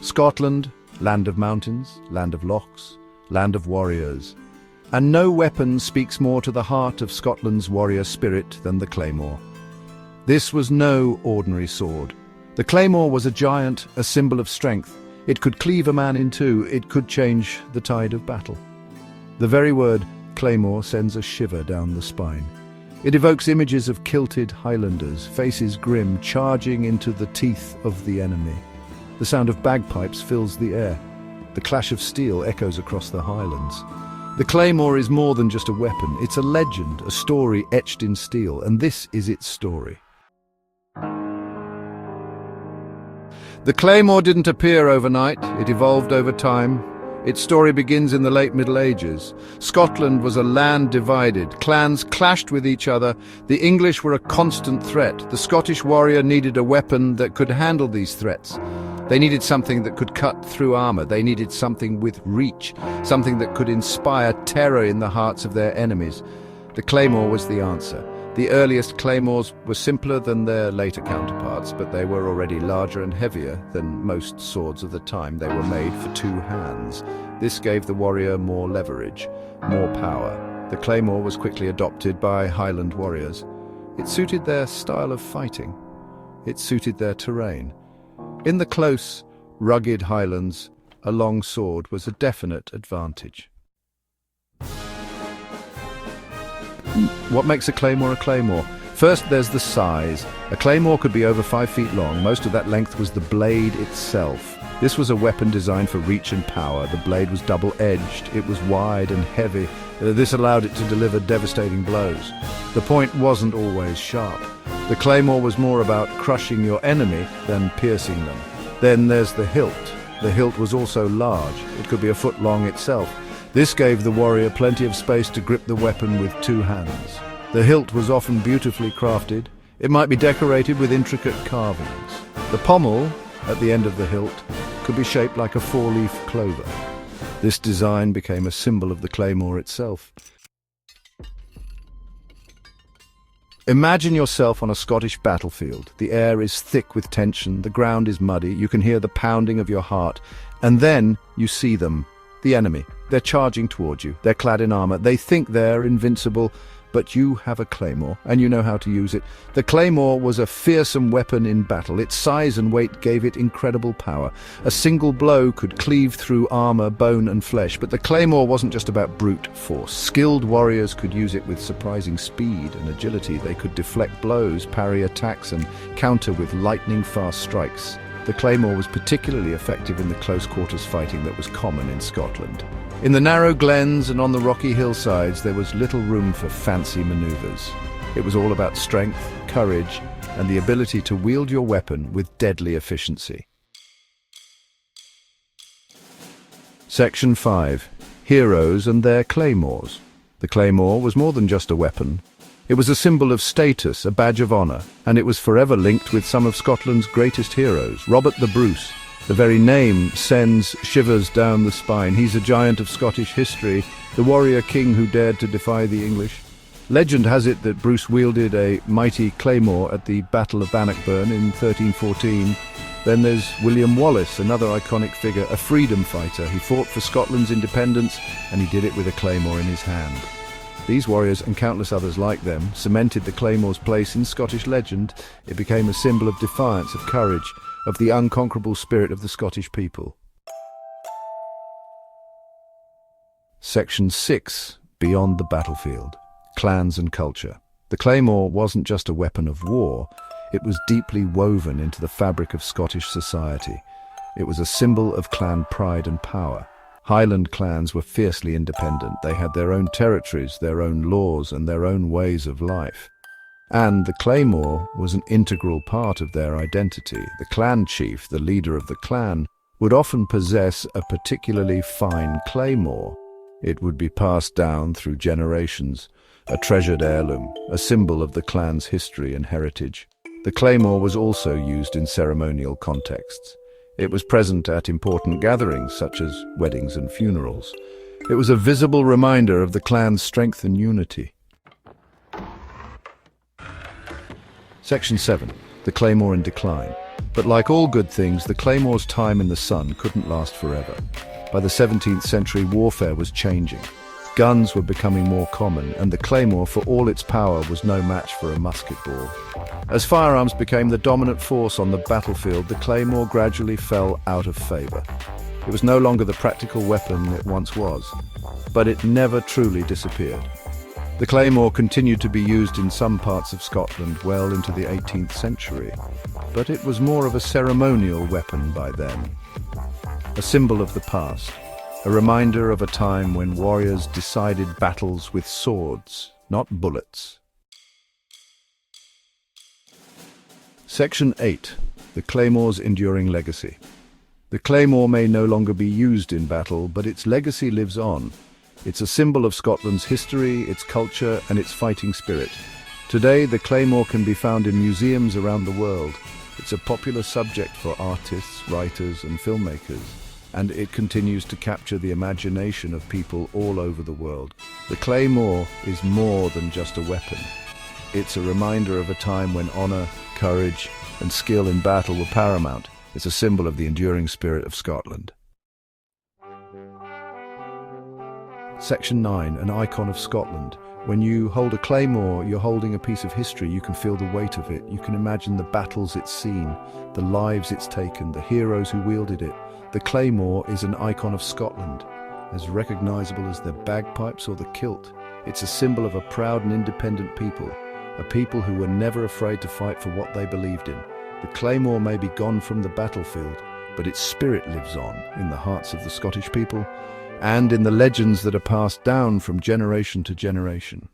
Scotland, land of mountains, land of lochs, land of warriors. And no weapon speaks more to the heart of Scotland's warrior spirit than the Claymore. This was no ordinary sword. The Claymore was a giant, a symbol of strength. It could cleave a man in two, it could change the tide of battle. The very word Claymore sends a shiver down the spine. It evokes images of kilted Highlanders, faces grim, charging into the teeth of the enemy. The sound of bagpipes fills the air. The clash of steel echoes across the Highlands. The Claymore is more than just a weapon. It's a legend, a story etched in steel, and this is its story. The Claymore didn't appear overnight. It evolved over time. Its story begins in the late Middle Ages. Scotland was a land divided. Clans clashed with each other. The English were a constant threat. The Scottish warrior needed a weapon that could handle these threats. They needed something that could cut through armor. They needed something with reach, something that could inspire terror in the hearts of their enemies. The Claymore was the answer. The earliest claymores were simpler than their later counterparts, but they were already larger and heavier than most swords of the time. They were made for two hands. This gave the warrior more leverage, more power. The Claymore was quickly adopted by Highland warriors. It suited their style of fighting. It suited their terrain. In the close, rugged Highlands, a long sword was a definite advantage. What makes a Claymore a Claymore? First, there's the size. A Claymore could be over 5 feet long. Most of that length was the blade itself. This was a weapon designed for reach and power. The blade was double-edged. It was wide and heavy. This allowed it to deliver devastating blows. The point wasn't always sharp. The Claymore was more about crushing your enemy than piercing them. Then there's the hilt. The hilt was also large. It could be a foot long itself. This gave the warrior plenty of space to grip the weapon with two hands. The hilt was often beautifully crafted. It might be decorated with intricate carvings. The pommel, at the end of the hilt, could be shaped like a four-leaf clover. This design became a symbol of the Claymore itself. Imagine yourself on a Scottish battlefield. The air is thick with tension, the ground is muddy, you can hear the pounding of your heart, and then you see them, the enemy. They're charging towards you. They're clad in armor. They think they're invincible, but you have a Claymore, and you know how to use it. The Claymore was a fearsome weapon in battle. Its size and weight gave it incredible power. A single blow could cleave through armor, bone, and flesh, but the Claymore wasn't just about brute force. Skilled warriors could use it with surprising speed and agility. They could deflect blows, parry attacks, and counter with lightning-fast strikes. The Claymore was particularly effective in the close-quarters fighting that was common in Scotland. In the narrow glens and on the rocky hillsides, there was little room for fancy maneuvers. It was all about strength, courage, and the ability to wield your weapon with deadly efficiency. Section 5. Heroes and their Claymores. The Claymore was more than just a weapon. It was a symbol of status, a badge of honour, and it was forever linked with some of Scotland's greatest heroes. Robert the Bruce. The very name sends shivers down the spine. He's a giant of Scottish history, the warrior king who dared to defy the English. Legend has it that Bruce wielded a mighty claymore at the Battle of Bannockburn in 1314. Then there's William Wallace, another iconic figure, a freedom fighter. He fought for Scotland's independence, and he did it with a claymore in his hand. These warriors, and countless others like them, cemented the Claymore's place in Scottish legend. It became a symbol of defiance, of courage, of the unconquerable spirit of the Scottish people. Section 6. Beyond the battlefield. Clans and culture. The Claymore wasn't just a weapon of war, it was deeply woven into the fabric of Scottish society. It was a symbol of clan pride and power. Highland clans were fiercely independent. They had their own territories, their own laws, and their own ways of life. And the Claymore was an integral part of their identity. The clan chief, the leader of the clan, would often possess a particularly fine claymore. It would be passed down through generations, a treasured heirloom, a symbol of the clan's history and heritage. The claymore was also used in ceremonial contexts. It was present at important gatherings such as weddings and funerals. It was a visible reminder of the clan's strength and unity. Section 7. The Claymore in decline. But like all good things, the Claymore's time in the sun couldn't last forever. By the 17th century, warfare was changing. Guns were becoming more common, and the Claymore, for all its power, was no match for a musket ball. As firearms became the dominant force on the battlefield, the Claymore gradually fell out of favor. It was no longer the practical weapon it once was, but it never truly disappeared. The Claymore continued to be used in some parts of Scotland well into the 18th century, but it was more of a ceremonial weapon by then. A symbol of the past, a reminder of a time when warriors decided battles with swords, not bullets. Section 8. The Claymore's enduring legacy. The Claymore may no longer be used in battle, but its legacy lives on. It's a symbol of Scotland's history, its culture, and its fighting spirit. Today, the Claymore can be found in museums around the world. It's a popular subject for artists, writers, and filmmakers, and it continues to capture the imagination of people all over the world. The Claymore is more than just a weapon. It's a reminder of a time when honor, courage, and skill in battle were paramount. It's a symbol of the enduring spirit of Scotland. Section 9. An icon of Scotland. When you hold a Claymore, you're holding a piece of history. You can feel the weight of it. You can imagine the battles it's seen, the lives it's taken, the heroes who wielded it. The Claymore is an icon of Scotland, as recognizable as the bagpipes or the kilt. It's a symbol of a proud and independent people, a people who were never afraid to fight for what they believed in. The Claymore may be gone from the battlefield, but its spirit lives on in the hearts of the Scottish people and in the legends that are passed down from generation to generation.